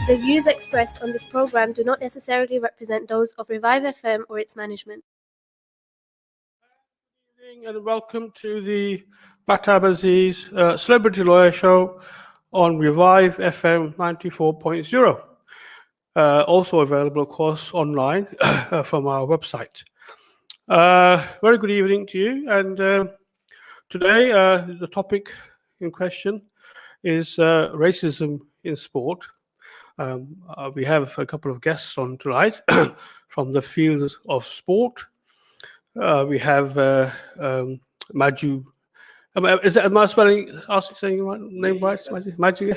The views expressed on this program do not necessarily represent those of Revive FM or its management. Good evening and welcome to the Mahtab Aziz Celebrity Lawyer Show on Revive FM 94.0. Also available, of course, online from our website. Very good evening to you. And today, the topic in question is racism in sport. We have a couple of guests on tonight from the field of sport. We have Madju. Am I saying your name right? Madju.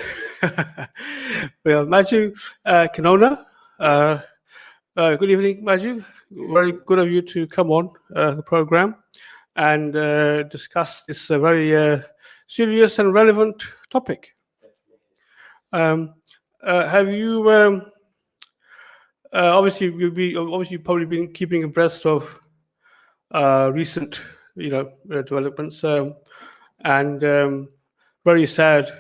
We have Madju Kinona. Good evening, Madju. Very good of you to come on the program and discuss this very serious and relevant topic. Have you obviously you've probably been keeping abreast of recent developments and very sad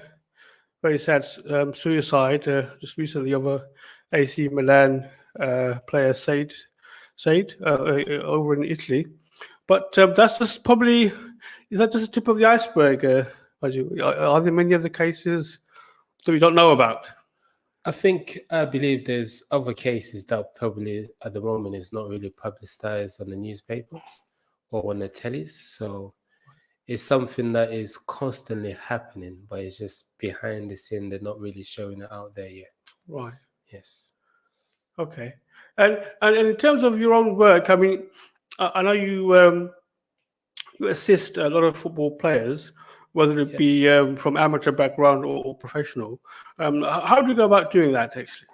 suicide just recently of a AC Milan player Said over in Italy. But that's just probably, is that just the tip of the iceberg? Are there many other cases that we don't know about? I believe there's other cases that probably at the moment is not really publicized on the newspapers or on the tellies. So it's something that is constantly happening, but it's just behind the scene. They're not really showing it out there yet. Right. Yes. Okay. And in terms of your own work, I mean, I know you assist a lot of football players, whether it be from amateur background or professional. How do you go about doing that, actually?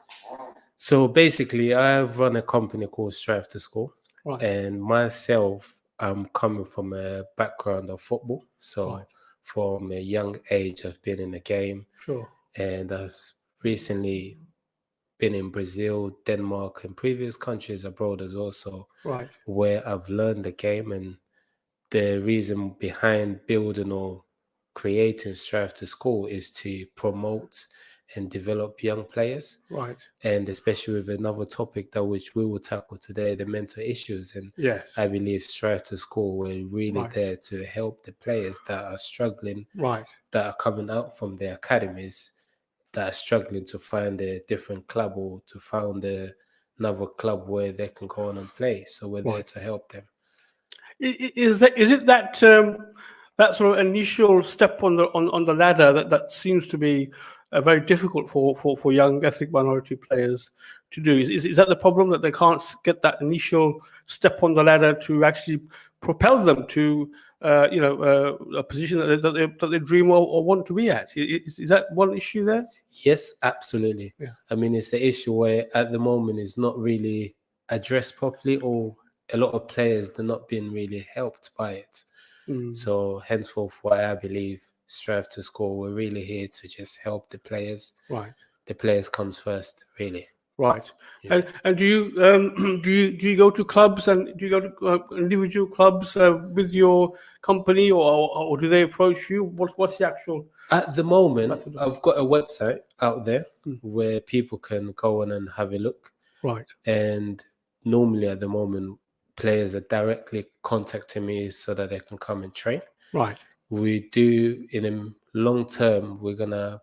So basically, I've run a company called Strive to Score. Right. And myself, I'm coming from a background of football. So Right. from a young age, I've been in the game. Sure. And I've recently been in Brazil, Denmark, and previous countries abroad as well. So Right. where I've learned the game, and the reason behind building or creating Strive to Score is to promote and develop young players. Right. And especially with another topic that which we will tackle today, the mental issues. And Yes. I believe Strive to Score, we're really Right. there to help the players that are struggling, Right. that are coming out from their academies, that are struggling to find a different club or to find another club where they can go on and play. So we're there to help them. Is it that that sort of initial step on the ladder that seems to be very difficult for young ethnic minority players to do? Is that the problem, that they can't get that initial step on the ladder to actually propel them to a position that they dream or want to be at? Is that one issue there? Yes, absolutely. Yeah. I mean, it's the issue where at the moment it's not really addressed properly, or a lot of players, they're not being really helped by it. So henceforth, why I believe Strive to Score, we're really here to just help the players. Right. The players comes first, really. Right. Yeah. And do you go to clubs, and do you go to individual clubs with your company, or do they approach you? What's the actual? At the moment, method? I've got a website out there where people can go on and have a look. Right. And normally at the moment, players are directly contacting me so that they can come and train. Right. We do, in a long term, we're going to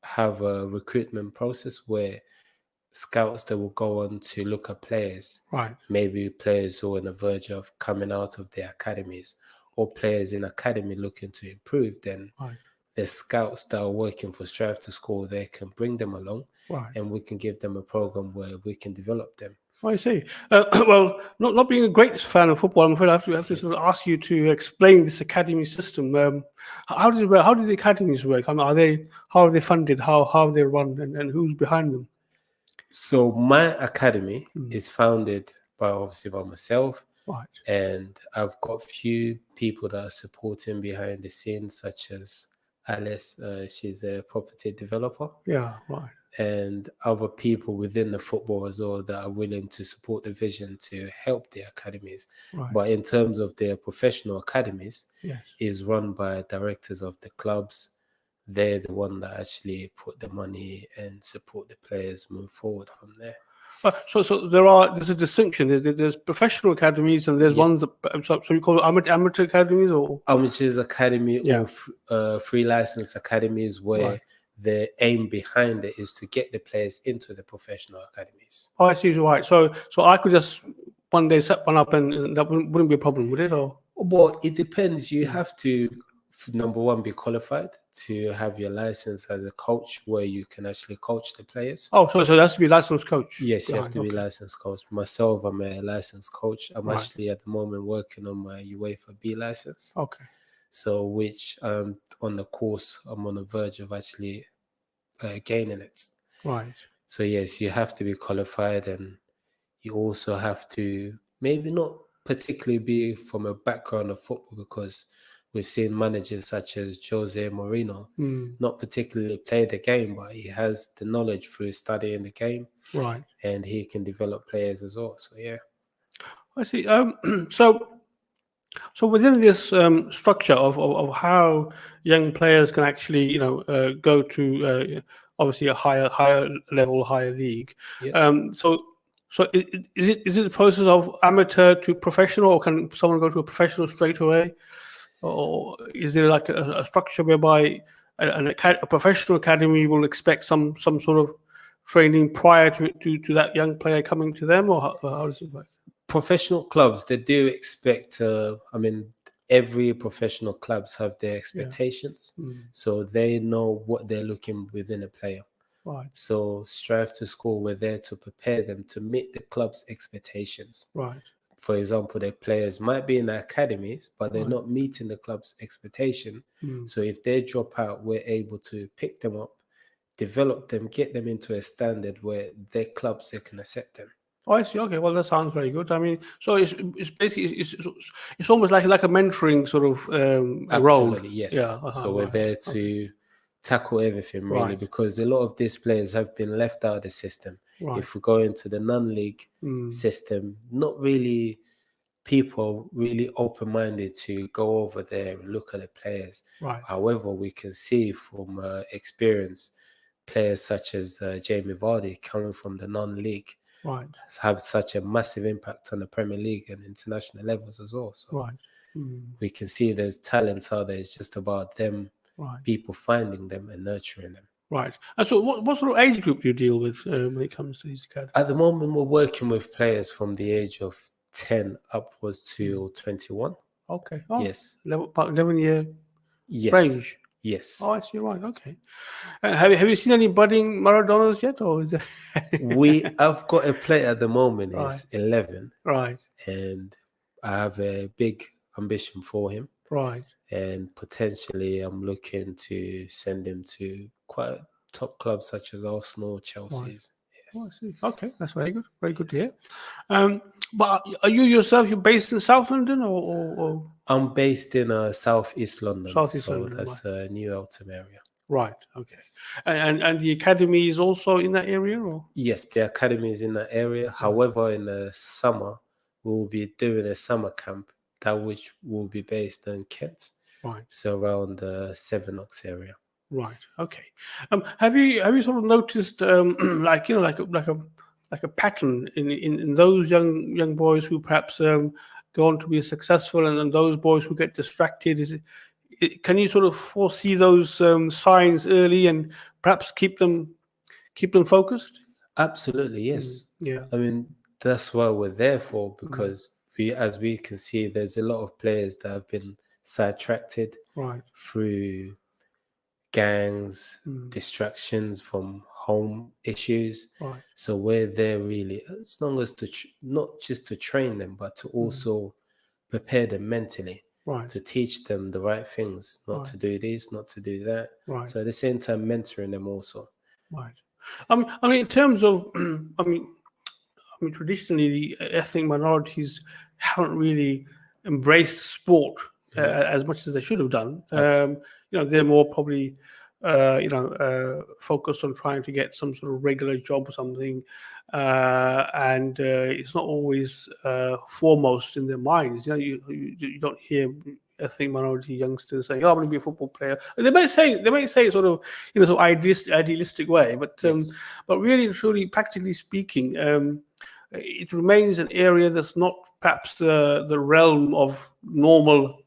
have a recruitment process where scouts that will go on to look at players. Right. Maybe players who are on the verge of coming out of their academies, or players in academy looking to improve. Then Right. the scouts that are working for Strive to Score, they can bring them along. Right. And we can give them a program where we can develop them. I see. Well, not being a great fan of football, I'm afraid I have to sort of ask you to explain this academy system. How does it work? How do the academies work? I mean, how are they funded? How are they run? And who's behind them? So my academy is founded by myself. Right. And I've got a few people that are supporting behind the scenes, such as Alice. She's a property developer. Yeah, right. And other people within the football as well that are willing to support the vision to help the academies. Right. But in terms of their professional academies, Yes. is run by directors of the clubs, they're the one that actually put the money and support the players move forward from there. So there's a distinction. There's professional academies and there's Yeah. ones that so you call it amateur academies or Amateurs academy Yeah. or free license academies where Right. the aim behind it is to get the players into the professional academies. Oh, I see. Right. So I could just one day set one up and that wouldn't be a problem, would it? Or Well, it depends. You have to, number one, be qualified to have your license as a coach where you can actually coach the players. oh, so it has to be a licensed coach. Yes, you have to be okay. licensed coach. Myself, I'm a licensed coach. I'm Right. actually at the moment working on my UEFA B license. Okay. So, which on the course, I'm on the verge of actually gaining it. Right. So, yes, you have to be qualified, and you also have to maybe not particularly be from a background of football, because we've seen managers such as Jose Mourinho not particularly play the game, but he has the knowledge through studying the game, Right. and he can develop players as well. So, yeah. I see. So within this structure of how young players can actually, go to obviously a higher level, higher league. Yeah. So is it the process of amateur to professional, or can someone go to a professional straight away, or is there like a structure whereby a professional academy will expect some sort of training prior to that young player coming to them, or how does it work? Professional clubs, they do expect, every professional clubs have their expectations. So they know what they're looking within a player. Right. So Strive to Score, we're there to prepare them to meet the club's expectations. Right. For example, their players might be in the academies, but they're not meeting the club's expectation. So if they drop out, we're able to pick them up, develop them, get them into a standard where their clubs, they can accept them. Oh, I see. Okay, well, that sounds very good. I mean, so it's basically it's almost like a mentoring sort of role. Absolutely, yes. Yeah. So we're there to tackle everything really, Right. because a lot of these players have been left out of the system. Right. If we go into the non-league system, not really people really open-minded to go over there and look at the players. Right. However, we can see from experience, players such as Jamie Vardy coming from the non-league Right. have such a massive impact on the Premier League and international levels as well. So Right. we can see there's talents out there. It's just about them, Right. people finding them and nurturing them. Right. And so what sort of age group do you deal with when it comes to these academies? At the moment, we're working with players from the age of 10 upwards to 21. Okay. Oh, Yes. about 11-year Yes. range. Yes. Oh, I see. Right. Okay. Have you seen any budding Maradonas yet, or is it? I've got a player at the moment, Right. is 11, Right. and I have a big ambition for him. Right. And potentially I'm looking to send him to quite top clubs such as Arsenal, Chelsea's. Oh, I Yes. see. Okay, that's very good. Very good to hear. But are you yourself? You're based in South London, or I'm based in Southeast London, Southeast so London, that's a New Eltham area. right? Okay. Yes. And the academy is also in that area, or Yes, the academy is in that area. However, in the summer, we'll be doing a summer camp, that which will be based in Kent, right? so around the Sevenoaks area. Right. Okay. Have you sort of noticed like like a pattern in those young boys who perhaps go on to be successful, and those boys who get distracted? Can you sort of foresee those signs early and perhaps keep them focused? Absolutely, yes. Yeah. I mean, that's what we're there for, because as we can see, there's a lot of players that have been sidetracked Right. through gangs, distractions from home issues. Right. So we're there really, as long as not just to train them, but to also prepare them mentally, Right. to teach them the right things, not to do this, not to do that. Right. So at the same time, mentoring them also. Right. I mean, in terms of, I mean, traditionally the ethnic minorities haven't really embraced sport as much as they should have done. They're more probably, focused on trying to get some sort of regular job or something, and it's not always foremost in their minds. You don't hear ethnic minority youngsters saying, "Oh, I'm going to be a football player." And they may say it sort of sort of idealistic way, but Yes. but really and truly, practically speaking, it remains an area that's not perhaps the realm of normal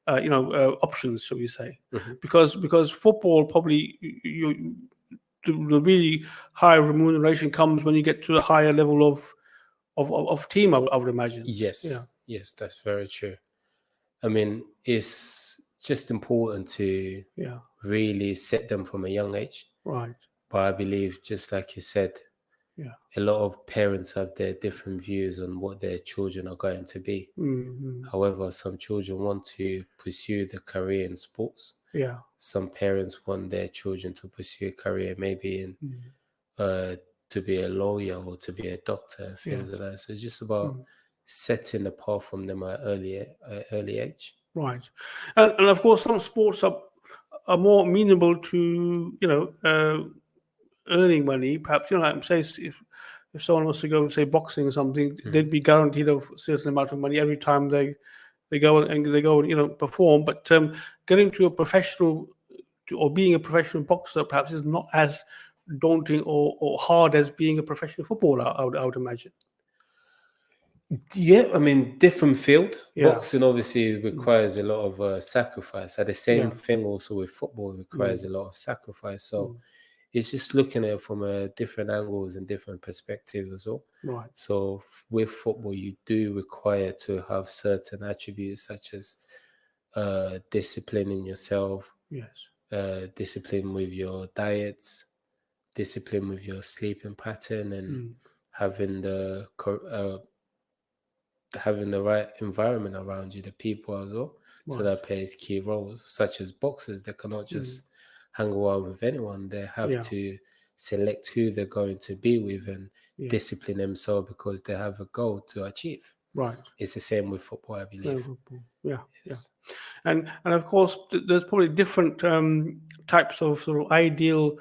options, shall we say? Mhm. Because football probably the really high remuneration comes when you get to the higher level of team. I would imagine. Yes. Yeah. Yes, that's very true. I mean, it's just important to Yeah. really set them from a young age. Right. But I believe, just like you said, Yeah. a lot of parents have their different views on what their children are going to be. Mm-hmm. However, some children want to pursue the career in sports. Yeah. Some parents want their children to pursue a career maybe in to be a lawyer or to be a doctor, things like that. So it's just about setting the path from them at early age. Right. And of course, some sports are more amenable to earning money. Perhaps like say if someone wants to go and say boxing or something, they'd be guaranteed a certain amount of money every time they go and perform. But getting to a professional or being a professional boxer perhaps is not as daunting or hard as being a professional footballer. I would imagine. Yeah, I mean, different field. Yeah. Boxing obviously requires a lot of sacrifice. At the same thing, also with football, it requires a lot of sacrifice. So it's just looking at it from different angles and different perspectives as well. Right. So with football, you do require to have certain attributes such as discipline in yourself, Yes. discipline with your diets, discipline with your sleeping pattern, and having the right environment around you, the people as well. So that plays key roles, such as boxers. They cannot just hang around with anyone. They have to select who they're going to be with and discipline themselves because they have a goal to achieve. Right. It's the same with football, I believe. Yeah. Yes. Yeah. And of course, there's probably different types of sort of ideal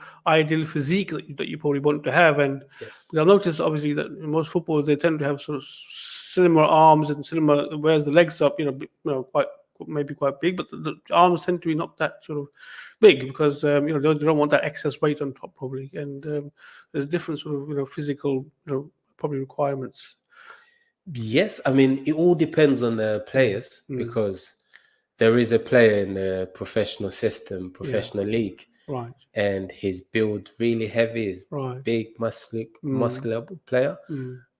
physique that you probably want to have. And Yes. I've noticed obviously that in most footballers they tend to have sort of similar arms and similar, whereas the legs are quite big, but the arms tend to be not that sort of big because they don't want that excess weight on top probably. And there's different sort of physical probably requirements. Yes, I mean, it all depends on the players because there is a player in the professional system, professional league, Right. and he's built really heavy, he's big, muscular player,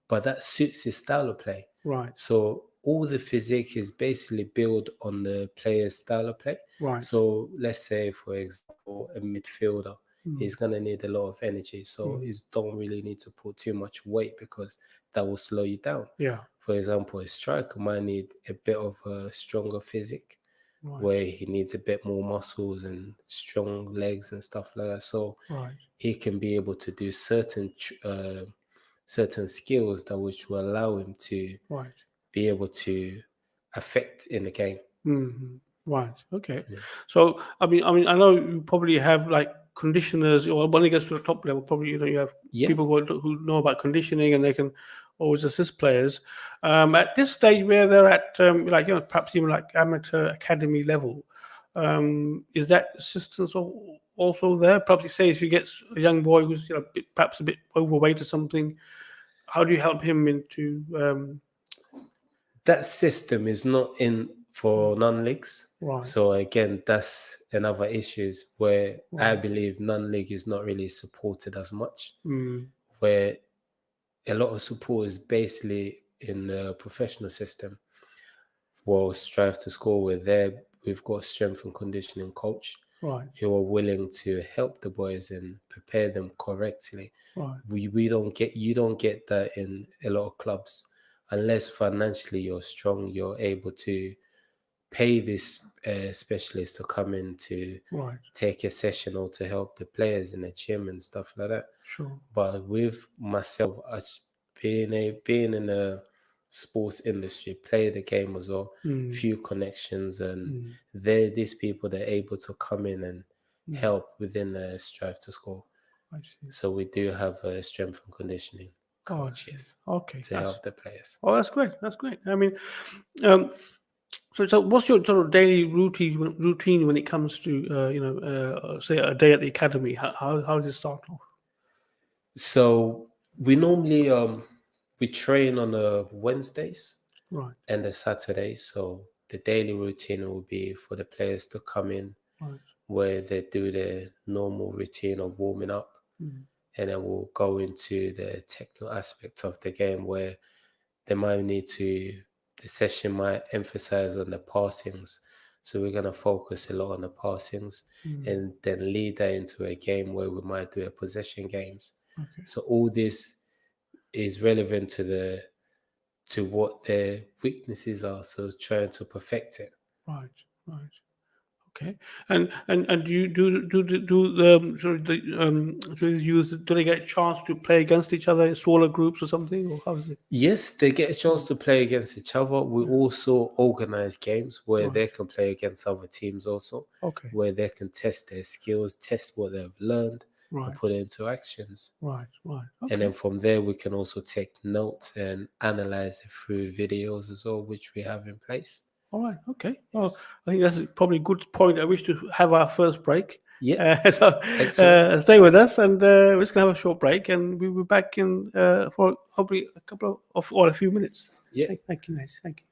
but that suits his style of play. Right. So all the physique is basically built on the player's style of play. Right. So let's say, for example, a midfielder, he's going to need a lot of energy. So he don't really need to put too much weight because that will slow you down. Yeah. For example, a striker might need a bit of a stronger physique, where he needs a bit more muscles and strong legs and stuff like that. So he can be able to do certain skills that which will allow him to be able to affect in the game. Mm-hmm. Right. Okay. Yeah. So I mean, I know you probably have like conditioners, or when it gets to the top level, probably you have people who know about conditioning and they can always assist players. At this stage where they're at perhaps even like amateur academy level, is that assistance also there? Perhaps if you get a young boy who's perhaps a bit overweight or something, how do you help him into? That system is not in for non-leagues. Right. So again, that's another issue where I believe non-league is not really supported as much. Where a lot of support is basically in the professional system. Well, Strive to Score, we've got strength and conditioning coach who are willing to help the boys and prepare them correctly. You don't get that in a lot of clubs. Unless financially you're strong, you're able to pay this specialist to come in to take a session or to help the players in the gym and stuff like that. Sure. But with myself, being in the sports industry, play the game as well, few connections, and these people that are able to come in and help within the Strive to Score. I see. So we do have a strength and conditioning coaches to help the players. Oh, that's great. That's great. I mean, So what's your sort of daily routine when it comes to say a day at the academy? How does it start off? So we normally we train on Wednesdays Right. and the Saturdays. So the daily routine will be for the players to come in, Right. where they do their normal routine of warming up, and then we'll go into the technical aspect of the game where the session might emphasize on the passings. So we're going to focus a lot on the passings and then lead that into a game where we might do a possession games. Okay. So all this is relevant to what their weaknesses are. So trying to perfect it. Right. Okay. And do you do they get a chance to play against each other in smaller groups or something, or how is it? Yes, they get a chance to play against each other. We also organize games where they can play against other teams also, Okay. where they can test their skills, test what they've learned, and put it into actions. Right. Okay. And then from there, we can also take notes and analyze it through videos as well, which we have in place. All right. Okay. Well, I think that's probably a good point. I wish to have our first break. Yeah. So stay with us, and we're just gonna have a short break, and we'll be back in for hopefully a few minutes. Yeah. Thank you, guys. Thank you.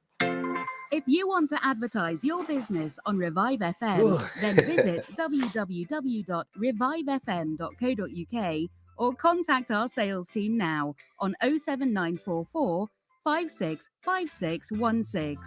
If you want to advertise your business on Revive FM, then visit www.revivefm.co.uk or contact our sales team now on 07944 565616.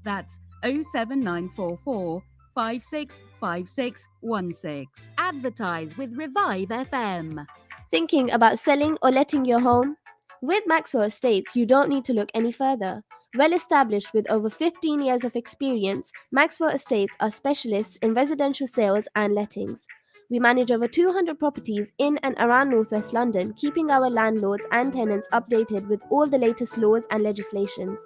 That's 07944 565616. Advertise with Revive FM. Thinking about selling or letting your home? With Maxwell Estates, you don't need to look any further. Well established with over 15 years of experience, Maxwell Estates are specialists in residential sales and lettings. We manage over 200 properties in and around Northwest London, keeping our landlords and tenants updated with all the latest laws and legislations.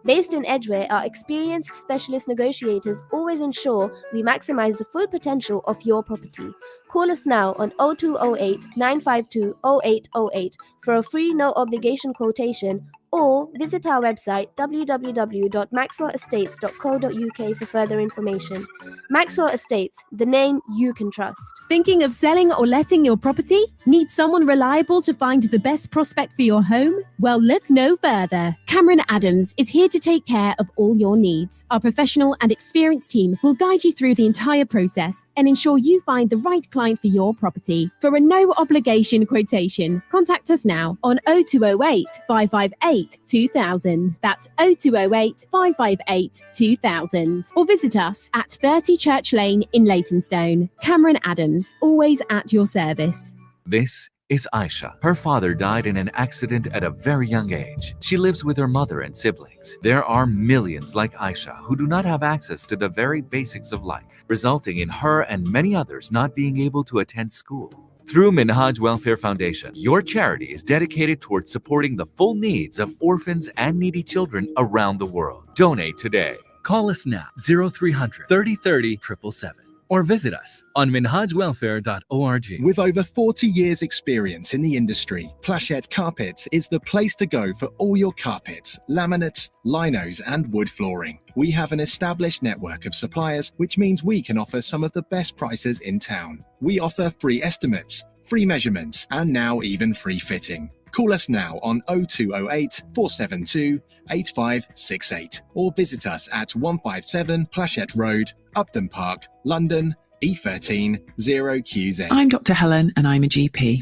Based in Edgware, our experienced specialist negotiators always ensure we maximize the full potential of your property. Call us now on 0208 952 0808 for a free no obligation quotation, or visit our website www.maxwellestates.co.uk for further information. Maxwell Estates, the name you can trust. Thinking of selling or letting your property? Need someone reliable to find the best prospect for your home? Well, look no further. Cameron Adams is here to take care of all your needs. Our professional and experienced team will guide you through the entire process and ensure you find the right client for your property. For a no obligation quotation, contact us now on 0208 558 2000. That's 0208 558 2000. Or visit us at 30 Church Lane in Leytonstone. Cameron Adams, always at your service. This is Aisha. Her father died in an accident at a very young age. She lives with her mother and siblings. There are millions like Aisha who do not have access to the very basics of life, resulting in her and many others not being able to attend school. Through Minhaj Welfare Foundation, your charity is dedicated towards supporting the full needs of orphans and needy children around the world. Donate today. Call us now, 0300 3030 777. Or visit us on minhajwelfare.org. With over 40 years experience in the industry, Plachette Carpets is the place to go for all your carpets, laminates, linos and wood flooring. We have an established network of suppliers, which means we can offer some of the best prices in town. We offer free estimates, free measurements and now even free fitting. Call us now on 0208 472 8568 or visit us at 157 Plachette Road, Upton Park, London, E13 0QZ. I'm Dr. Helen and I'm a GP.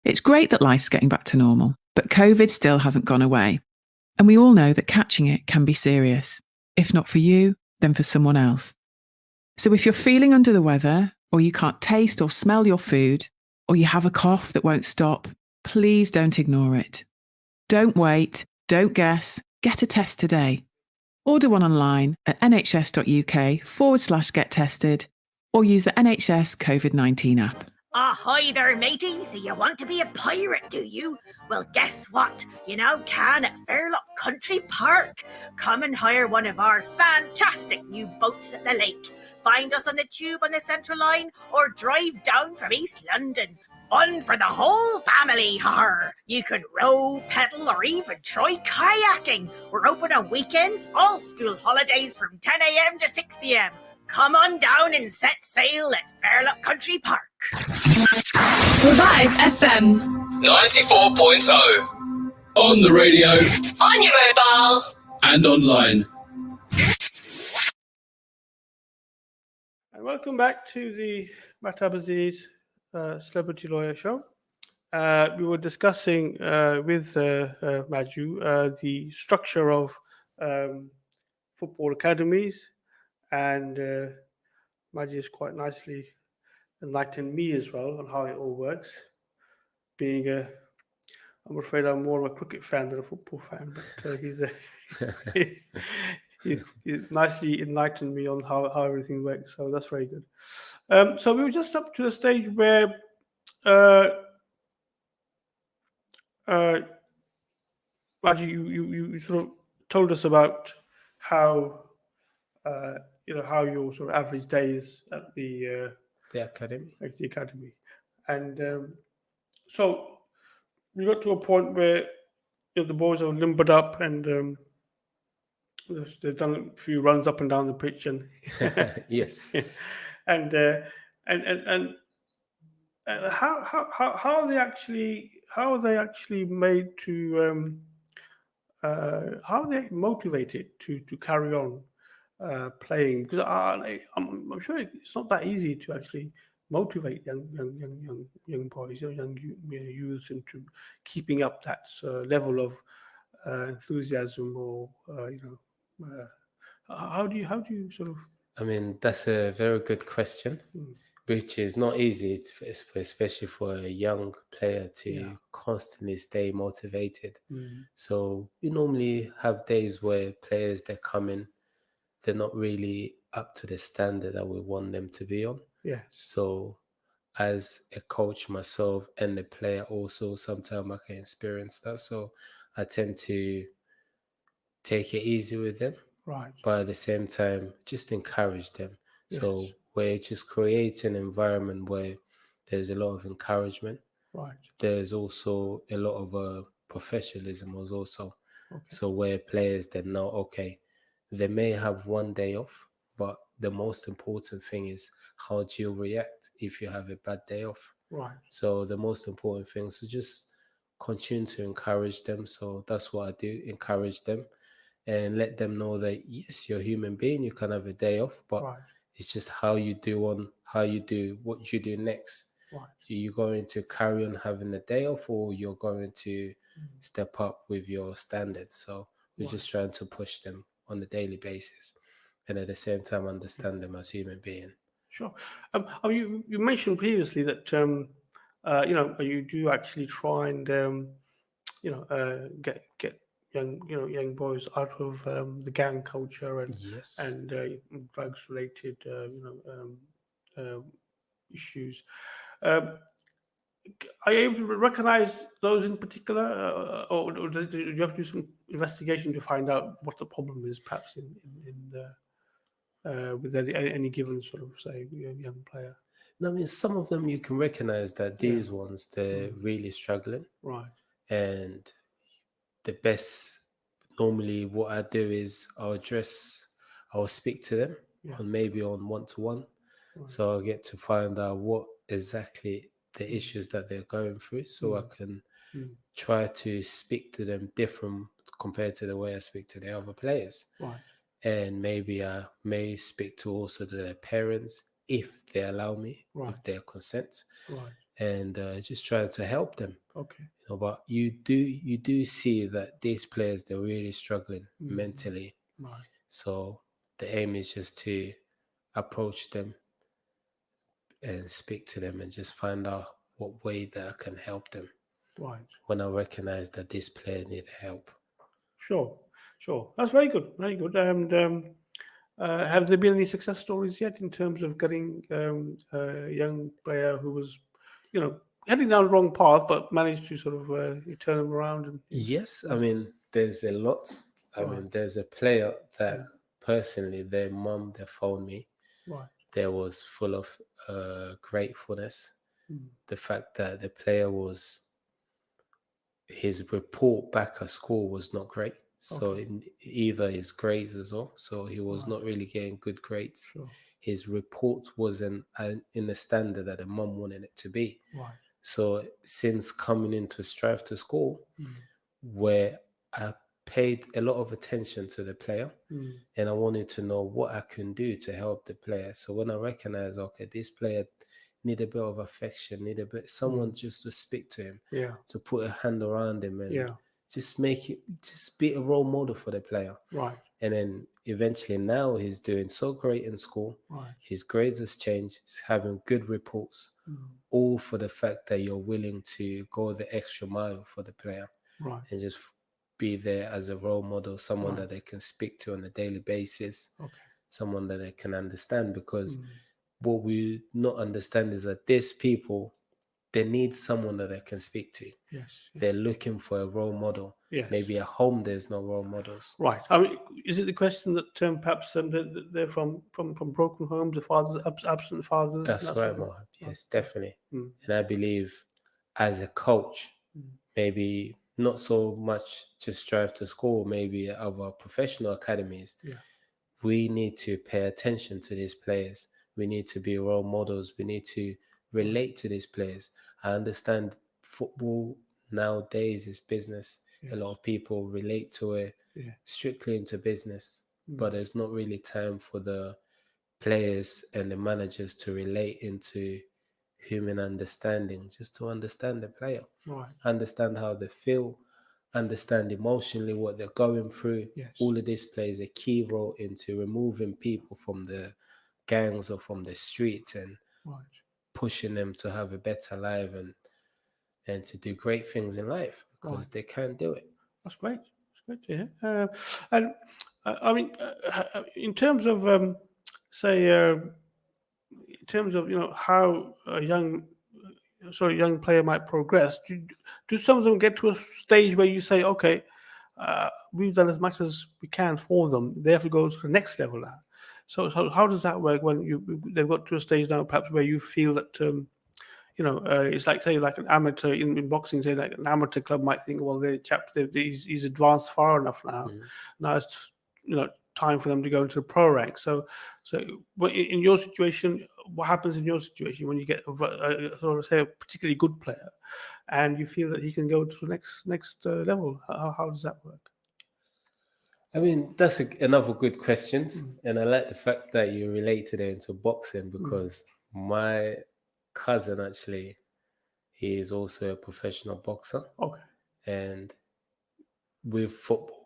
It's great that life's getting back to normal, but COVID still hasn't gone away. And we all know that catching it can be serious. If not for you, then for someone else. So if you're feeling under the weather, or you can't taste or smell your food, or you have a cough that won't stop, please don't ignore it. Don't wait, don't guess, get a test today. Order one online at nhs.uk/get tested or use the NHS COVID-19 app. Ahoy there, matey. So you want to be a pirate, do you? Well, guess what? You now can at Fairlock Country Park. Come and hire one of our fantastic new boats at the lake. Find us on the tube on the Central Line or drive down from East London. fun for the whole family. You can row, pedal, or even try kayaking. We're open on weekends, all school holidays from 10 a.m. to 6 p.m. Come on down and set sail at Fairlock Country Park. Revive FM 94.0 on the radio, on your mobile, and online. And welcome back to the Mahtab Aziz Celebrity Lawyer Show. We were discussing with Madju the structure of football academies, and Madju has quite nicely enlightened me as well on how it all works. Being I'm afraid I'm more of a cricket fan than a football fan, but he's nicely enlightened me on how everything works. So that's very good. So we were just up to the stage where Madju, you sort of told us about how how your sort of average days at the academy. At the academy, and so we got to a point where the boys are limbered up and they've done a few runs up and down the pitch, and yes, and how are they actually made to how are they motivated to carry on playing? Because I'm sure it's not that easy to actually motivate young boys, young youths into keeping up that level of enthusiasm, or how do you sort of? I mean, that's a very good question, which is not easy, especially for a young player to constantly stay motivated. So we normally have days where players that come in, they're not really up to the standard that we want them to be on. Yes. So as a coach myself and the player also, sometimes I can experience that. So I tend to take it easy with them. Right. But at the same time, just encourage them. Yes. So we're just creating an environment where there's a lot of encouragement. Right. There's also a lot of professionalism also. Okay. So where players that know, okay, they may have one day off, but the most important thing is how do you react if you have a bad day off? Right. So the most important thing is to just continue to encourage them. So that's what I do, encourage them and let them know that, yes, you're a human being, you can have a day off, but it's just how you do what you do next. Right. You're going to carry on having a day off, or you're going to step up with your standards. So we're just trying to push them on a daily basis, and at the same time understand them as human beings. Sure. You mentioned previously that you do actually try and get young boys out of the gang culture and drugs related issues. Are you able to recognize those in particular, or do you have to do some investigation to find out what the problem is, perhaps with any given sort of, say, young player? No, I mean, some of them you can recognize that these ones, they're really struggling. Right. And the best, normally what I do is I'll speak to them maybe on one-to-one. Right. So I'll get to find out what exactly the issues that they're going through, so I can try to speak to them different compared to the way I speak to the other players. Right. And maybe I may speak to also to their parents if they allow me, with their consent. Right. And just trying to help them. Okay. But you do see that these players, they're really struggling mentally. Right. So the aim is just to approach them and speak to them and just find out what way that I can help them. Right. When I recognize that this player needs help. Sure. That's very good. Very good. And have there been any success stories yet in terms of getting a young player who was, heading down the wrong path, but managed to sort of turn them around? Yes, I mean, there's a lot. I mean, there's a player that personally, their mum, they phoned me. Right. There was full of gratefulness the fact that the player his report back at school was not great. So in either his grades as well. So he was not really getting good grades. Sure. His report wasn't in the standard that the mum wanted it to be. Right. So since coming into Strive to School, where I paid a lot of attention to the player and I wanted to know what I can do to help the player. So when I recognized, okay, this player need a bit of affection, need a bit someone just to speak to him, to put a hand around him and just be a role model for the player. Right. And then eventually now he's doing so great in school. Right. His grades has changed. He's having good reports, all for the fact that you're willing to go the extra mile for the player. Right. And just be there as a role model, someone that they can speak to on a daily basis, someone that they can understand. Because what we not understand is that these people, they need someone that they can speak to. Yes. They're looking for a role model. Yes. Maybe at home there's no role models. Right. I mean, is it the question that perhaps they're from broken homes, the fathers, absent fathers? That's right, Mohab. Yes, definitely. And I believe as a coach, maybe not so much just Strive to School, maybe other professional academies, we need to pay attention to these players. We need to be role models. We need to relate to these players. I understand football nowadays is business. A lot of people relate to it strictly into business, but there's not really time for the players and the managers to relate into human understanding, just to understand the player, understand how they feel, understand emotionally what they're going through. All of this plays a key role into removing people from the gangs or from the streets and pushing them to have a better life and to do great things in life, because they can't do it. That's great. That's great to hear. And I mean, in terms of in terms of how a young player might progress, do some of them get to a stage where you say, okay, we've done as much as we can for them, they have to go to the next level now? So how does that work when they've got to a stage now, perhaps where you feel that it's like, say, like an amateur in boxing, say like an amateur club might think, well, he's advanced far enough now. Now it's time for them to go into the pro ranks. So in your situation, what happens in your situation when you get a particularly good player and you feel that he can go to the next level? How does that work? I mean, that's another good question. And I like the fact that you related it into boxing, because my cousin, actually, he is also a professional boxer. Okay. And with football,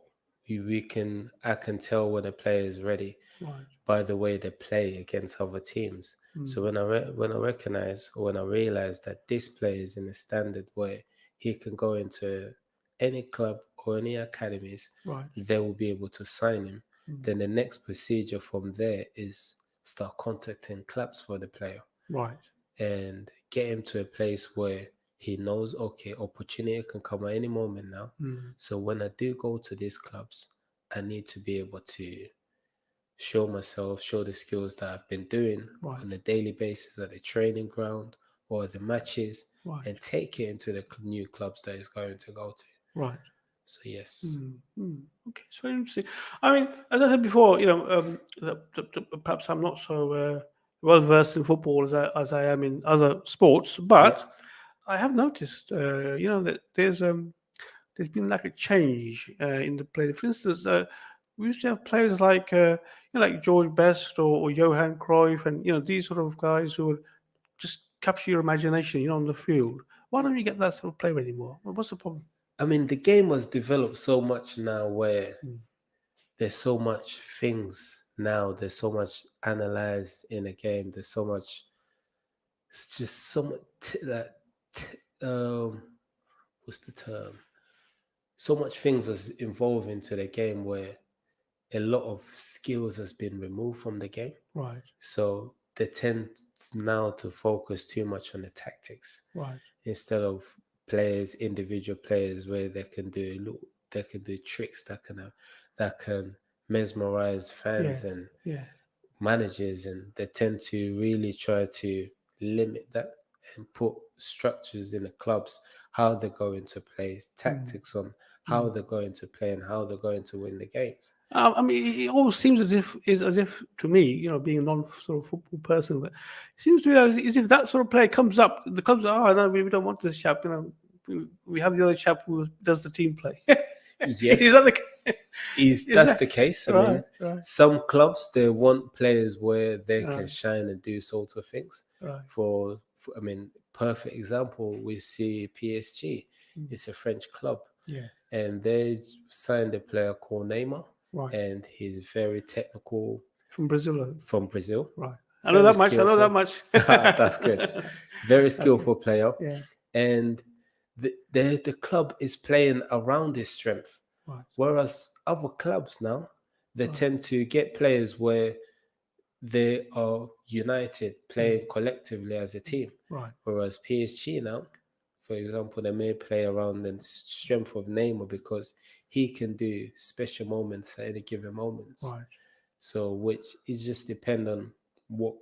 I can tell when a player is ready by the way they play against other teams. So when I recognize, or when I realize that this player is in a standard where he can go into any club or any academies, they will be able to sign him. Then the next procedure from there is start contacting clubs for the player. And get him to a place where he knows, okay, opportunity can come at any moment now. So when I do go to these clubs, I need to be able to show myself, show the skills that I've been doing on a daily basis at the training ground or the matches, and take it into the new clubs that he's going to go to. So yes. Okay, it's very interesting. I mean, as I said before, perhaps I'm not so well versed in football as I am in other sports, but I have noticed, that there's been like a change in the play. For instance, we used to have players like like George Best or Johan Cruyff, and these sort of guys who would just capture your imagination, on the field. Why don't you get that sort of player anymore? What's the problem? I mean, the game has developed so much now where there's so much things now. There's so much analyzed in a game. There's so much. It's just so much what's the term? So much things is involved into the game where a lot of skills has been removed from the game. So they tend now to focus too much on the tactics, instead of individual players, where they can do tricks that can mesmerize fans and managers, and they tend to really try to limit that and put structures in the clubs, how they're going to play, tactics on how they're going to play and how they're going to win the games. I mean, it always seems as if to me, being a non sort of football person, but it seems to me as if that sort of player comes up, the clubs are, no, we don't want this chap. We have the other chap who does the team play. Yes, Is that the that's the case. I mean, right. some clubs, they want players where they can shine and do sorts of things. Right. For I mean, perfect example, we see PSG. It's a French club. Yeah. And they signed a player called Neymar. Right. And he's very technical. From Brazil. Right. I know that much. That's good. Very skillful player. Yeah. And the club is playing around his strength. Right. Whereas other clubs now, they tend to get players where they are united, playing collectively as a team. Right. Whereas PSG now, for example, they may play around the strength of Neymar because he can do special moments at any given moment. Right. So, which is just depend on what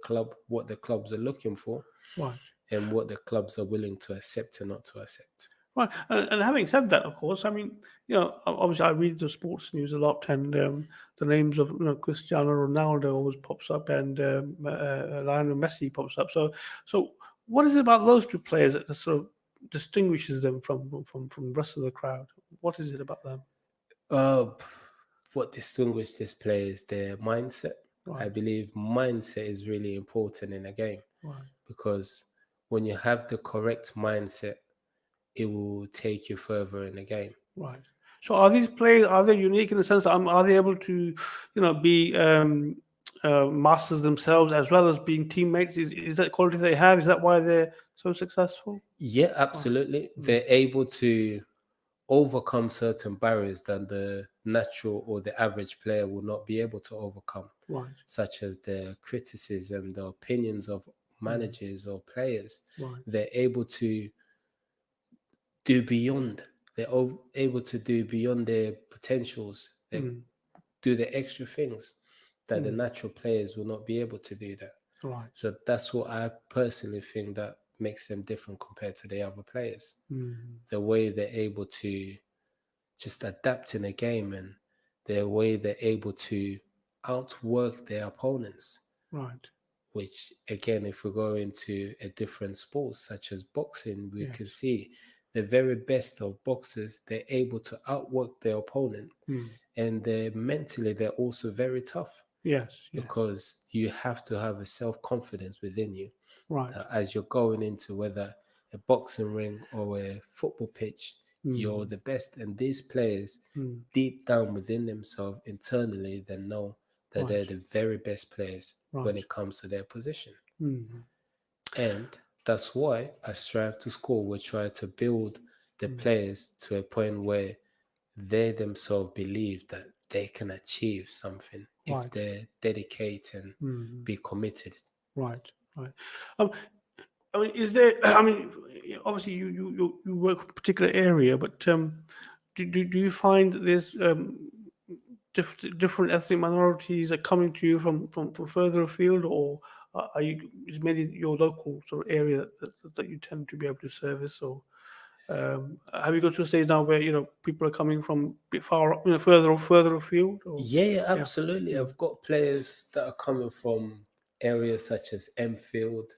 the clubs are looking for, right, and what the clubs are willing to accept and not to accept. Right, and having said that, of course, I mean, obviously I read the sports news a lot, and the names of Cristiano Ronaldo always pops up, and Lionel Messi pops up. So what is it about those two players that sort of distinguishes them from the rest of the crowd? What is it about them? What distinguishes this player is their mindset. Right. I believe mindset is really important in a game, right, because when you have the correct mindset, it will take you further in the game. Right. So are these players, are they unique in the sense that are they able to, be masters themselves as well as being teammates? Is that quality they have? Is that why they're so successful? Yeah, absolutely. Right. They're able to overcome certain barriers that the natural or the average player will not be able to overcome, right, such as the criticism, the opinions of managers or players. Right. They're able to do beyond. They're able to do beyond their potentials. They do the extra things that the natural players will not be able to do that. Right. So that's what I personally think that makes them different compared to the other players. The way they're able to just adapt in a game, and the way they're able to outwork their opponents. Right. Which, again, if we go into a different sport such as boxing, we can see the very best of boxers, they're able to outwork their opponent, and they're also very tough. Yes. Because you have to have a self-confidence within you. Right. As you're going into whether a boxing ring or a football pitch, you're the best. And these players, deep down within themselves, internally, they know that they're the very best players when it comes to their position. And that's why at Strive to Score, we try to build the players to a point where they themselves believe that they can achieve something if they dedicate and be committed. Right. I mean, is there? I mean, obviously you work in a particular area, but do you find that there's different ethnic minorities are coming to you from further afield, or is mainly your local sort of area that you tend to be able to service, or have you got to a stage now where people are coming from a bit far, further afield? Or? Yeah, absolutely. I've got players that are coming from areas such as Enfield,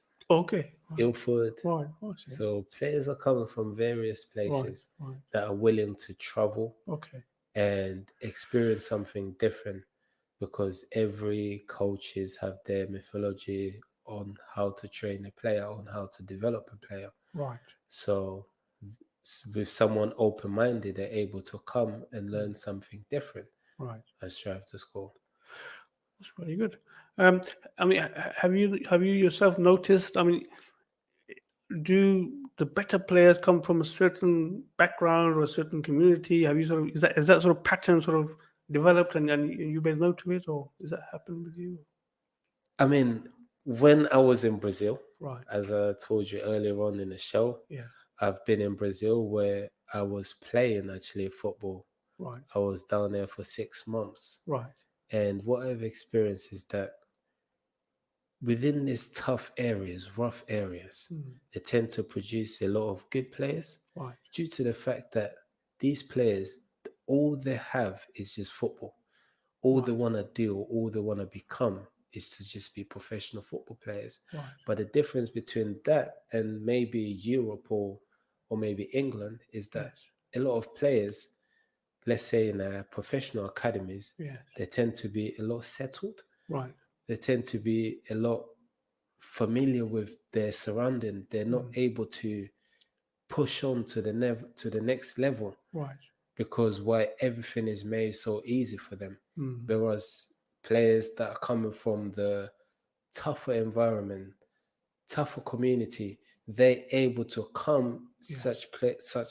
Ilford. Right. So players are coming from various places that are willing to travel and experience something different, because every coaches have their mythology on how to train a player, on how to develop a player. Right. So with someone open-minded, they're able to come and learn something different. Right. And Strive to Score. That's very good. I mean, have you yourself noticed? I mean, do the better players come from a certain background or a certain community? Have you is that sort of pattern sort of developed, and you made note of it, or does that happen with you? I mean, when I was in Brazil, right, as I told you earlier on in the show, I've been in Brazil where I was playing actually football. Right. I was down there for 6 months. Right. And what I've experienced is that within these tough areas, rough areas, they tend to produce a lot of good players Right. due to the fact that these players, all they have is just football. All they want to do, all they want to become is to just be professional football players. Right. But the difference between that and maybe Europe or maybe England is that a lot of players, let's say in professional academies, they tend to be a lot settled. Right. They tend to be a lot familiar with their surrounding. They're not able to push on to the next level. Right. Because why everything is made so easy for them. Whereas players that are coming from the tougher environment, tougher community, they're able to come such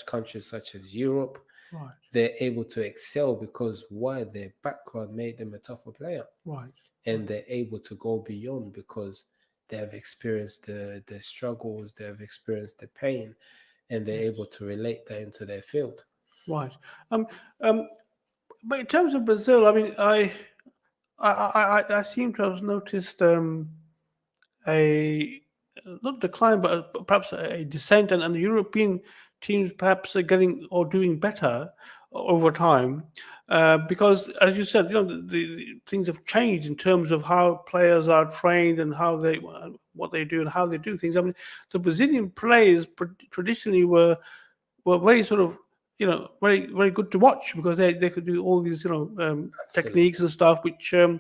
countries such as Europe. Right. They're able to excel because why their background made them a tougher player. Right. And they're able to go beyond because they have experienced the struggles, they have experienced the pain, and they're able to relate that into their field. Right. But in terms of Brazil, I mean, I seem to have noticed a not decline, but perhaps a descent, and the European teams perhaps are getting or doing better over time, because, as you said, the things have changed in terms of how players are trained and how what they do and how they do things. I mean, the Brazilian players traditionally were very sort of very, very good to watch because they could do all these techniques and stuff which led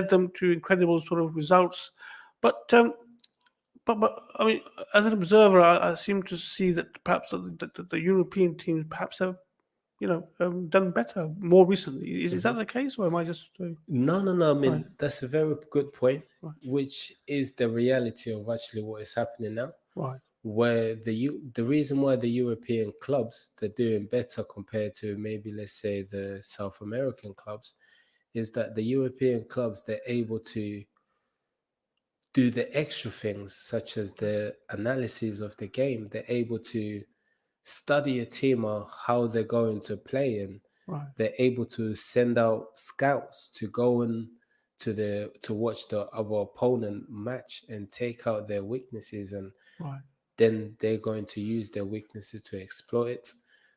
them to incredible sort of results. But I mean, as an observer, I seem to see that perhaps the European teams perhaps have done better more recently. Is that the case, or am I just No. I mean, Right. that's a very good point, Right. which is the reality of actually what is happening now. Right. Where the reason why the European clubs, they're doing better compared to maybe, let's say, the South American clubs, is that the European clubs, they're able to do the extra things such as the analysis of the game. They're able to study a team or how they're going to play, and Right. they're able to send out scouts to go and to watch the other opponent match and take out their weaknesses, and Right. then they're going to use their weaknesses to exploit it.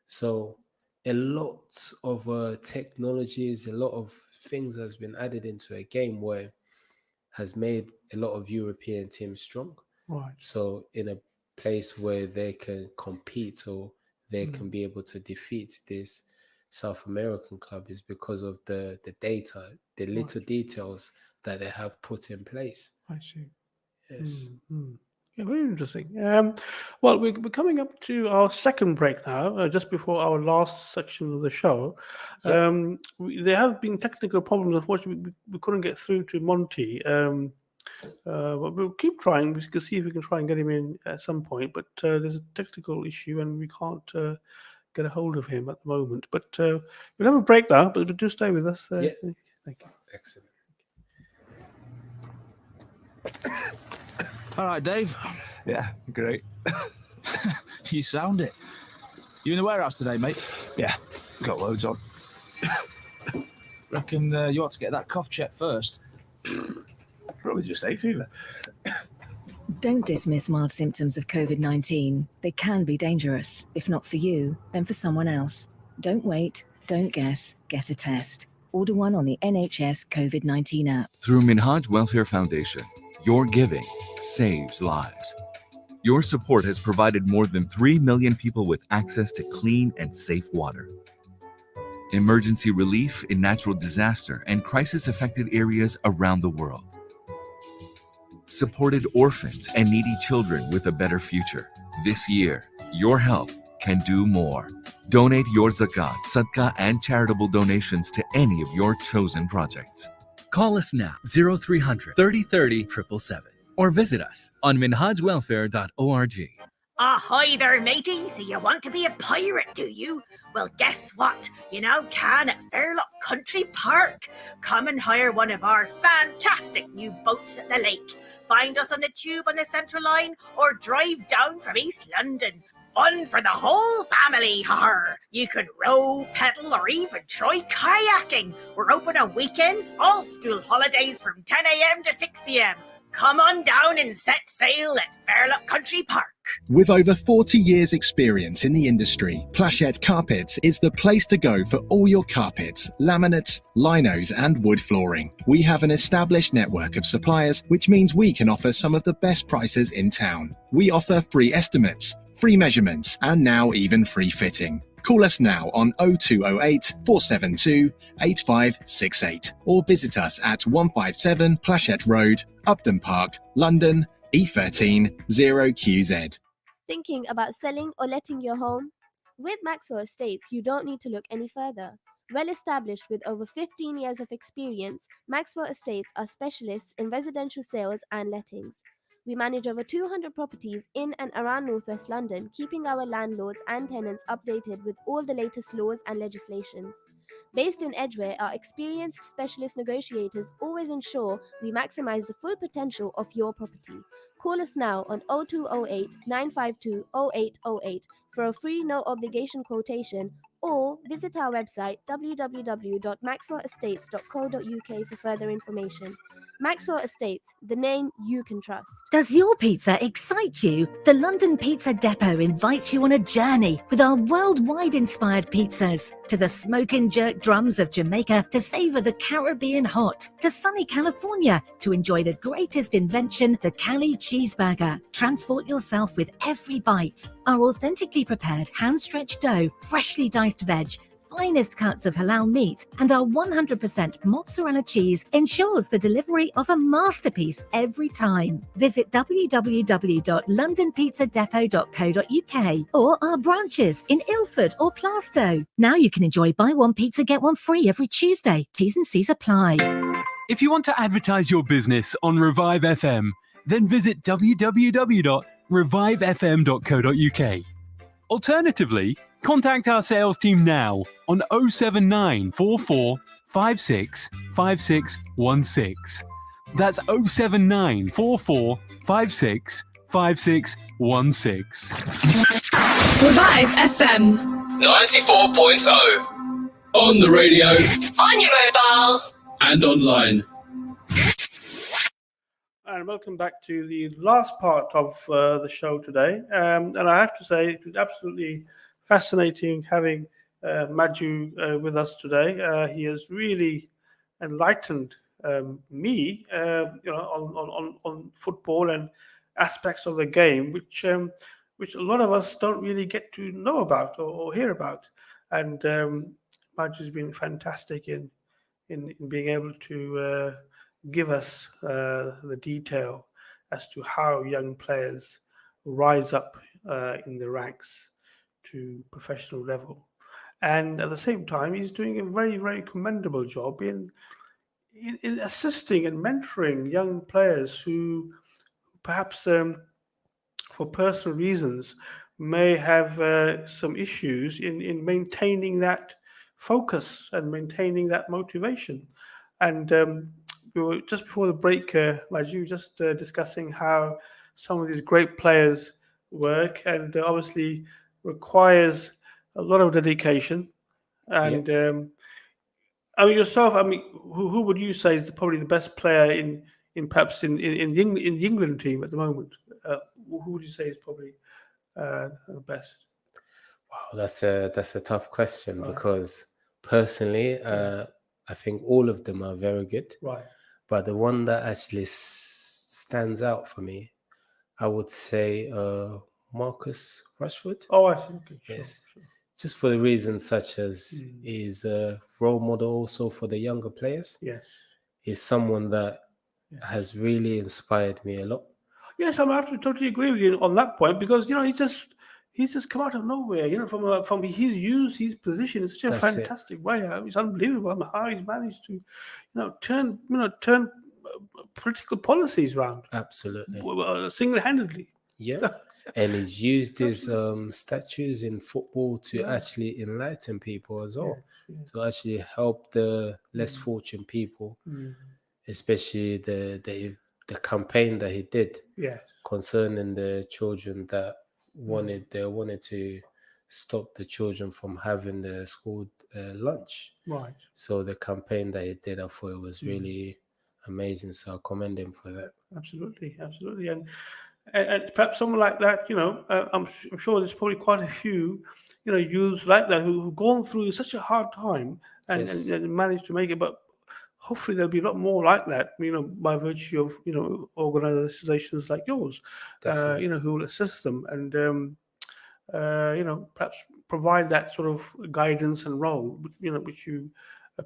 So a lot of technologies, a lot of things has been added into a game where has made a lot of European teams strong. Right. So in a place where they can compete or they can be able to defeat this South American club is because of the data, the little details that they have put in place. I see. Yes. Yeah, very interesting. Well, we're coming up to our second break now, just before our last section of the show. There have been technical problems. Unfortunately, we couldn't get through to Monty. But we'll keep trying. We can see if we can try and get him in at some point. But there's a technical issue, and we can't get a hold of him at the moment. But we'll have a break now. But do stay with us. Yeah. Thank you. Excellent. All right, Dave. Yeah, great. You sound it. You in the warehouse today, mate? Yeah, got loads on. Reckon you ought to get that cough check first. Probably just hay fever. Don't dismiss mild symptoms of COVID-19. They can be dangerous. If not for you, then for someone else. Don't wait, don't guess, get a test. Order one on the NHS COVID-19 app. Through Minhaj Welfare Foundation, your giving saves lives. Your support has provided more than 3 million people with access to clean and safe water. Emergency relief in natural disaster and crisis-affected areas around the world. Supported orphans and needy children with a better future. This year, your help can do more. Donate your zakat, sadaqah, and charitable donations to any of your chosen projects. Call us now, 0300 3030 777, or visit us on minhajwelfare.org. Ahoy there, matey. So you want to be a pirate, do you? Well, guess what? You now can at Fairlock Country Park. Come and hire one of our fantastic new boats at the lake. Find us on the tube on the Central Line or drive down from East London. fun for the whole family. You can row, pedal, or even try kayaking. We're open on weekends, all school holidays from 10 a.m. to 6 p.m. Come on down and set sail at Fairlock Country Park. With over 40 years' experience in the industry, Plachette Carpets is the place to go for all your carpets, laminates, linos, and wood flooring. We have an established network of suppliers, which means we can offer some of the best prices in town. We offer free estimates, free measurements, and now even free fitting. Call us now on 0208 472 8568 or visit us at 157 Plachette Road, Upton Park, London, E13 0QZ. Thinking about selling or letting your home? With Maxwell Estates, you don't need to look any further. Well established with over 15 years of experience, Maxwell Estates are specialists in residential sales and lettings. We manage over 200 properties in and around Northwest London, keeping our landlords and tenants updated with all the latest laws and legislations. Based in Edgware, our experienced specialist negotiators always ensure we maximize the full potential of your property. Call us now on 0208 952 0808 for a free no obligation quotation, or visit our website www.maxwellestates.co.uk for further information. Maxwell Estates, the name you can trust. Does your pizza excite you? The London Pizza Depot invites you on a journey with our worldwide inspired pizzas. To the smoking jerk drums of Jamaica, to savor the Caribbean hot, to sunny California, to enjoy the greatest invention, the Cali cheeseburger. Transport yourself with every bite. Our authentically prepared hand-stretched dough, freshly diced veg, finest cuts of halal meat, and our 100% mozzarella cheese ensures the delivery of a masterpiece every time. Visit www.londonpizzadepot.co.uk or our branches in Ilford or Plaistow. Now you can enjoy buy one pizza, get one free every Tuesday. T's and C's apply. If you want to advertise your business on Revive FM, then visit www.revivefm.co.uk. Alternatively, contact our sales team now on 07944 56 5616. That's 07944 56 5616. Revive FM. 94.0. On the radio. On your mobile. And online. And welcome back to the last part of the show today. And I have to say, it was absolutely fascinating having Madju with us today. He has really enlightened me, on football and aspects of the game, which a lot of us don't really get to know about or hear about. And Madju's been fantastic in being able to give us the detail as to how young players rise up in the ranks to professional level. And at the same time, he's doing a very, very commendable job in assisting and mentoring young players who perhaps for personal reasons may have some issues in maintaining that focus and maintaining that motivation. And we were just before the break, Madju, just discussing how some of these great players work, and obviously requires a lot of dedication. And I mean, yourself, I mean, who would you say is probably the best player in perhaps in the England team at the moment? Who would you say is probably the best? Wow, that's a tough question, because personally, I think all of them are very good. Right. But the one that actually stands out for me, I would say Marcus Rashford. Oh, I see. Okay, yes. Sure. Just for the reasons such as he's a role model also for the younger players. Yes. He's someone that has really inspired me a lot. Yes, I have to totally agree with you on that point, because he's just come out of nowhere. From he's used his position in such a fantastic way. It's unbelievable how he's managed to, turn political policies around. Absolutely. Single-handedly. Yeah. And he's used his statues in football to actually enlighten people as well, to actually help the less fortunate people, especially the campaign that he did concerning the children that they wanted to stop the children from having the school lunch. Right. So the campaign that he did, I thought it was really amazing. So I commend him for that. Absolutely, absolutely, and perhaps someone like that, I'm sure there's probably quite a few, youths like that who've gone through such a hard time and, Yes. and managed to make it. But hopefully there'll be a lot more like that, by virtue of organizations like yours, Definitely. who will assist them and perhaps provide that sort of guidance and role, which you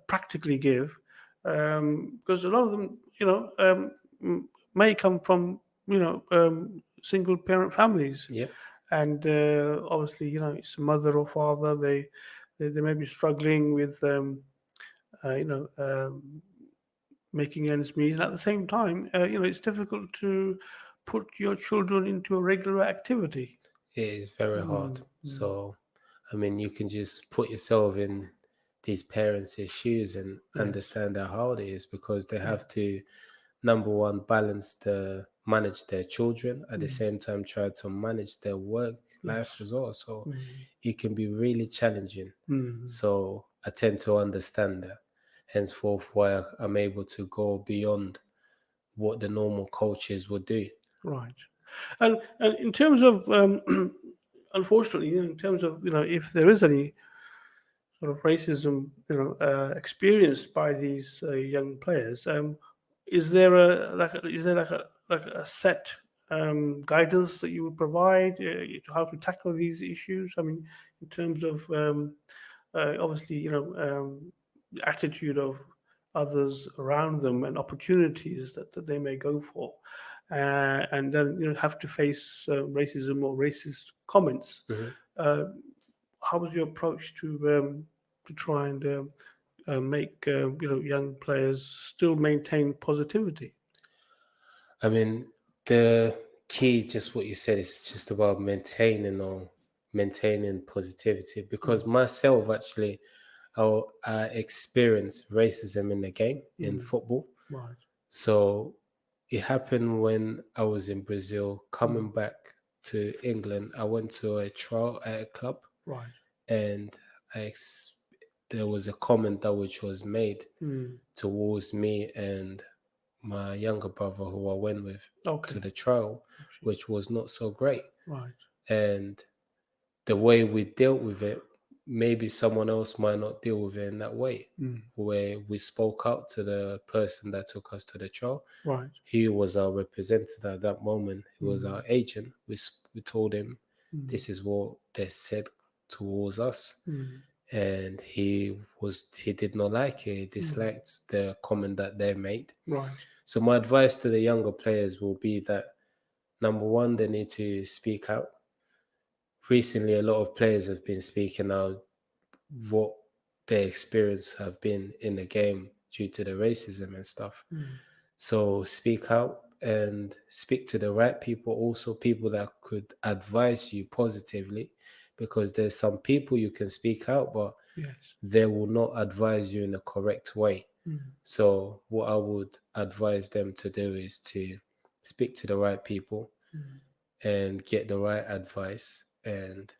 practically give, because a lot of them, may come from, single parent families. Yeah. And obviously, it's a mother or father. They may be struggling with, making ends meet, and at the same time, it's difficult to put your children into a regular activity. It is very hard. So, I mean, you can just put yourself in these parents' shoes and understand how hard it is, because they have to, number one, manage their children, at the same time try to manage their work life as well. So it can be really challenging. So I tend to understand that. Henceforth, why I'm able to go beyond what the normal coaches would do. Right. And in terms of, unfortunately, in terms of, if there is any sort of racism, experienced by these young players, is there a set guidance that you would provide how to tackle these issues? I mean, in terms of obviously, the attitude of others around them and opportunities that they may go for, and then have to face racism or racist comments. How was your approach to try and make young players still maintain positivity? I mean, the key, just what you said, is just about maintaining positivity. Because myself, actually, I experienced racism in the game, in football. Right. So it happened when I was in Brazil. Coming back to England, I went to a trial at a club. Right. And there was a comment which was made towards me and my younger brother, who I went with to the trial, which was not so great. Right. And the way we dealt with it, maybe someone else might not deal with it in that way, where we spoke out to the person that took us to the trial. Right. He was our representative at that moment. He was our agent. We told him this is what they said towards us. And he did not like it. He disliked the comment that they made. Right. So my advice to the younger players will be that, number one, they need to speak out. Recently, a lot of players have been speaking out what their experience have been in the game due to the racism and stuff. So speak out and speak to the right people, also people that could advise you positively, because there's some people you can speak out, but they will not advise you in the correct way. So what I would advise them to do is to speak to the right people and get the right advice, and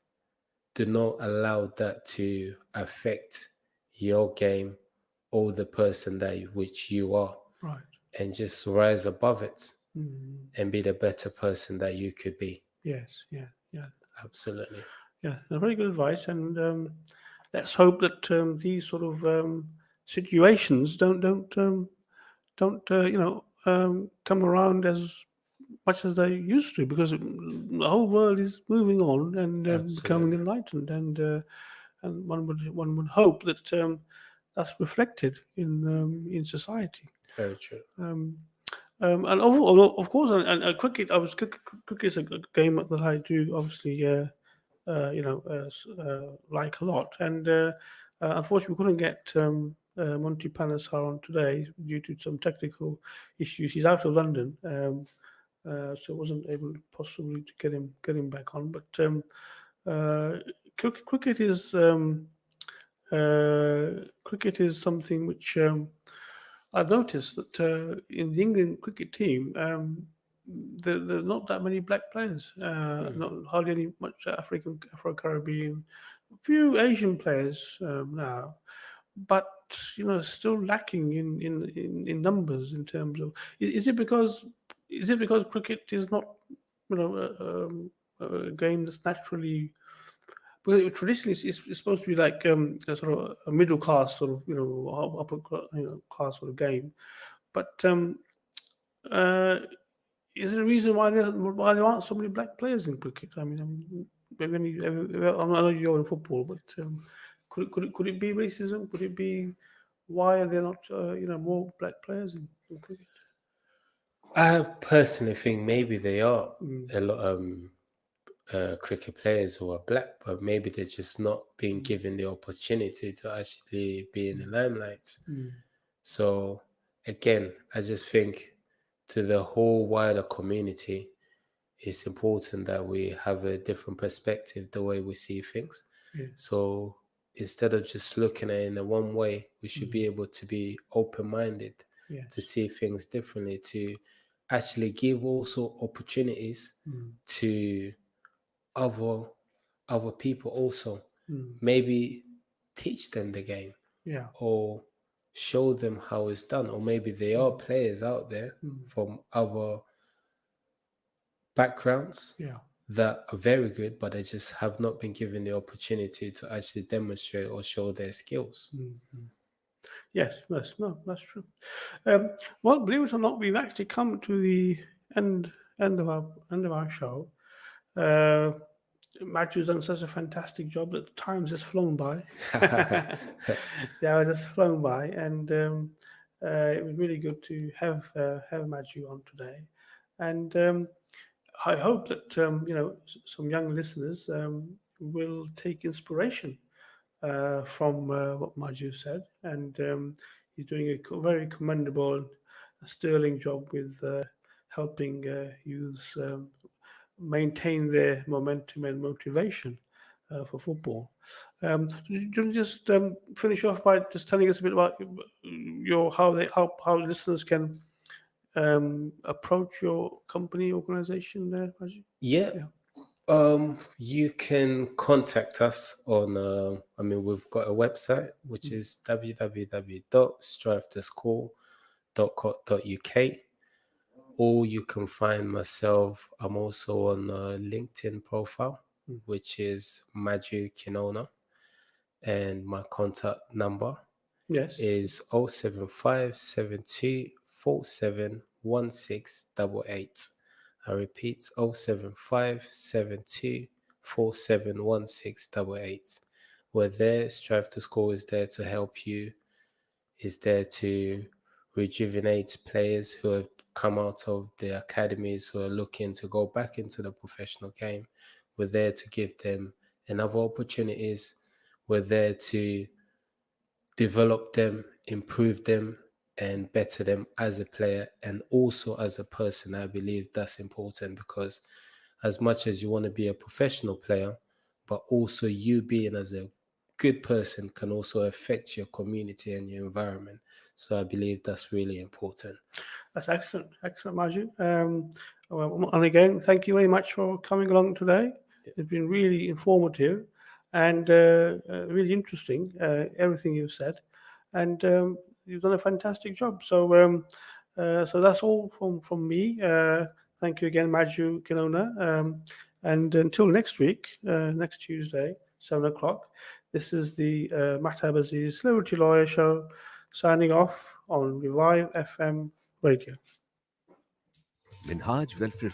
do not allow that to affect your game or the person which you are. Right. And just rise above it and be the better person that you could be. Yes. Yeah. Absolutely. Yeah. Very good advice. And let's hope that these sort of situations don't come around as much as they used to, because the whole world is moving on and becoming enlightened, and one would hope that that's reflected in society. Very true. And of course, and cricket. Cricket is a game that I do obviously like a lot, and unfortunately we couldn't get Monty Panesar on today due to some technical issues. He's out of London, so wasn't able possibly to get him back on. But cricket is something which I've noticed that in the England cricket team, there are not that many black players. Not hardly any much Afro-Caribbean. A few Asian players now, but still lacking in numbers in terms of. Is it because cricket is not a game that's naturally. Because traditionally, it's supposed to be like a sort of a middle class sort of upper class sort of game, but is there a reason why there aren't so many black players in cricket? I mean, maybe I know you're in football, but could it be racism? Could it be why are there not more black players in cricket? I personally think maybe they are a lot cricket players who are black, but maybe they're just not being given the opportunity to actually be in the limelight. So again, I just think to the whole wider community, it's important that we have a different perspective the way we see things. Yeah. So instead of just looking at it in a one way, we should be able to be open-minded to see things differently, to actually give also opportunities to other people also. Maybe teach them the game, or show them how it's done, or maybe there are players out there from other backgrounds that are very good, but they just have not been given the opportunity to actually demonstrate or show their skills. Yes, that's true. Well, believe it or not, we've actually come to the end of our show. Madju's done such a fantastic job that time's just flown by. Yeah, it's just flown by, and it was really good to have Madju on today. And I hope that some young listeners will take inspiration from what Madju said, and he's doing a very commendable and sterling job with helping youths maintain their momentum and motivation for football. Do you just finish off by just telling us a bit about how listeners can approach your company organization there, Madju? Yeah. You can contact us on, we've got a website, which is www.strivetoscore.co.uk, or you can find myself. I'm also on a LinkedIn profile, which is Madju Kinona, and my contact number is 07572471688. I repeat, 07572471688. We're there. Strive to Score is there to help you, is there to rejuvenate players who have come out of the academies, who are looking to go back into the professional game. We're there to give them another opportunities. We're there to develop them, improve them, and better them as a player and also as a person. I believe that's important, because as much as you want to be a professional player, but also you being as a good person can also affect your community and your environment. So I believe that's really important. That's excellent, Madju. And again, thank you very much for coming along today. It's been really informative and really interesting, everything you've said. And you've done a fantastic job. So so that's all from me. Thank you again, Madju Kinona. And until next week, next Tuesday, 7 o'clock, this is the Mahtab Aziz Celebrity Lawyer Show, signing off on Revive FM Radio. Minhaj Welfare